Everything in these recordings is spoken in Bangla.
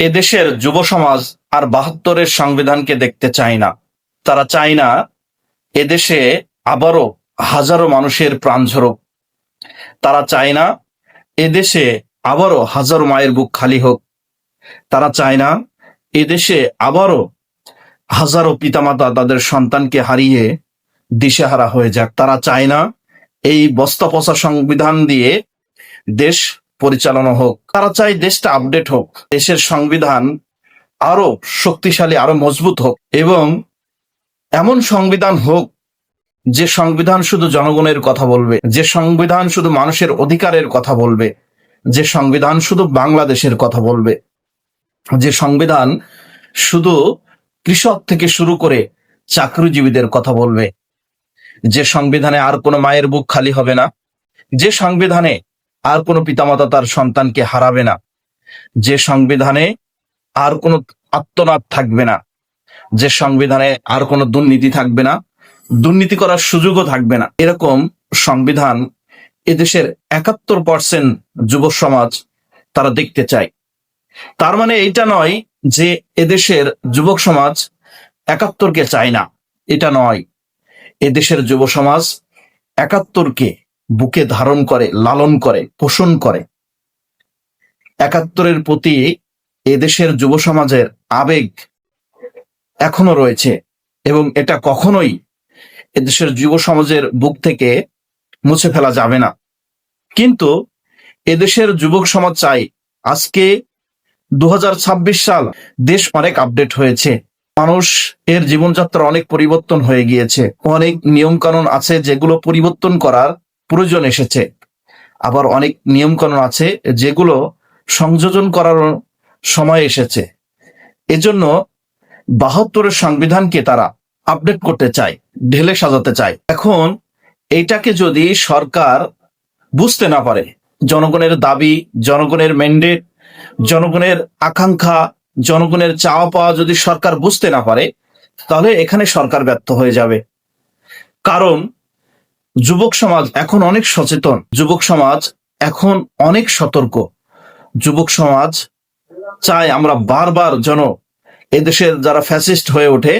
এদেশের যুব সমাজ আর ৭২-এর সংবিধানকে দেখতে চায় না। তারা চায় না এদেশে আবারও হাজারো মানুষের প্রাণ ঝরুক। তারা চায় না এদেশে আবারও হাজারো মায়ের বুক খালি হোক। তারা চায় না এদেশে আবারও হাজারো পিতামাতা তাদের সন্তানকে হারিয়ে দিশেহারা হয়ে যাক। তারা চায় না এই বস্তা পচা সংবিধান দিয়ে দেশ পরিচালনা হোক। তারা চায় দেশটা আপডেট হোক, দেশের সংবিধান আরো শক্তিশালী, আরো মজবুত হোক, এবং এমন সংবিধান হোক যে সংবিধান শুধু জনগণের কথা বলবে, যে সংবিধান শুধু মানুষের অধিকারের কথা বলবে, যে সংবিধান শুধু বাংলাদেশের কথা বলবে, যে সংবিধান শুধু কৃষক থেকে শুরু করে চাকরিজীবীদের কথা বলবে, যে সংবিধানে আর কোনো মায়ের বুক খালি হবে না, যে সংবিধানে আর কোনো পিতামাতা তার সন্তানকে হারাবে না, যে সংবিধানে আর কোনো আত্মনাদ থাকবে না, যে সংবিধানে আর কোনো দুর্নীতি থাকবে না, দুর্নীতি করার সুযোগও থাকবে না। এরকম সংবিধান এদেশের ৭১% যুব সমাজ তারা দেখতে চায়। তার মানে এইটা নয় যে এদেশের যুবক সমাজ ৭১-কে চায় না, এটা নয়। এদেশের যুব সমাজ ৭১-কে বুকে ধারণ করে, লালন করে, পোষণ করে। ৭১-এর প্রতি এদেশের যুব সমাজের আবেগ এখনো রয়েছে, এবং এটা কখনোই এদেশের যুব সমাজের বুক থেকে মুছে ফেলা যাবে না। কিন্তু এদেশের যুবক সমাজ চাই আজকে ২০২৬ সাল, দেশ অনেক আপডেট হয়েছে, মানুষ এর জীবনযাত্রা অনেক পরিবর্তন হয়ে গিয়েছে, অনেক নিয়ম কানুন আছে যেগুলো পরিবর্তন করার প্রয়োজন এসেছে, আবার অনেক নিয়ম কানুন আছে যেগুলো সংযোজন করার সময় এসেছে। এজন্য ৭২-এর সংবিধানকে তারা আপডেট করতে চায়, ঢেলে সাজাতে চায়। এখন এইটাকে যদি সরকার বুঝতে না পারে, জনগণের দাবি, জনগণের ম্যান্ডেট, জনগণের আকাঙ্ক্ষা, জনগণের চাওয়া পাওয়া যদি সরকার বুঝতে না পারে, তাহলে এখানে সরকার ব্যর্থ হয়ে যাবে। কারণ যুবক সমাজ এখন অনেক সচেতন, যুবক সমাজ এখন অনেক সতর্ক। যুবক সমাজ চায় আমরা বারবার যেন এদেশের যারা ফ্যাসিস্ট হয়ে ওঠে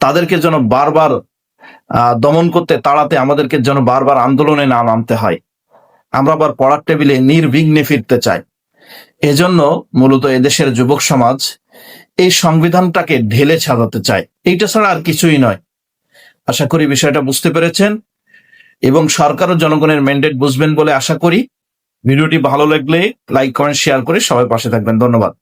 তাদেরকে যেন বারবার দমন করতে, তাড়াতে আমাদেরকে যেন বারবার আন্দোলনে না নামতে হয়। আমরা আবার পড়ার টেবিলে নির্বিঘ্নে ফিরতে চাই। এজন্য মূলত এদেশের যুবক সমাজ এই সংবিধানটাকে ঢেলে সাজাতে চায়, এইটা ছাড়া আর কিছুই নয়। আশা করি বিষয়টা বুঝতে পেরেছেন, এবং সরকারও জনগণের ম্যান্ডেট বুঝবেন বলে আশা করি। ভিডিওটি ভালো লাগলে লাইক, কমেন্ট, শেয়ার করে সবাই পাশে থাকবেন। ধন্যবাদ।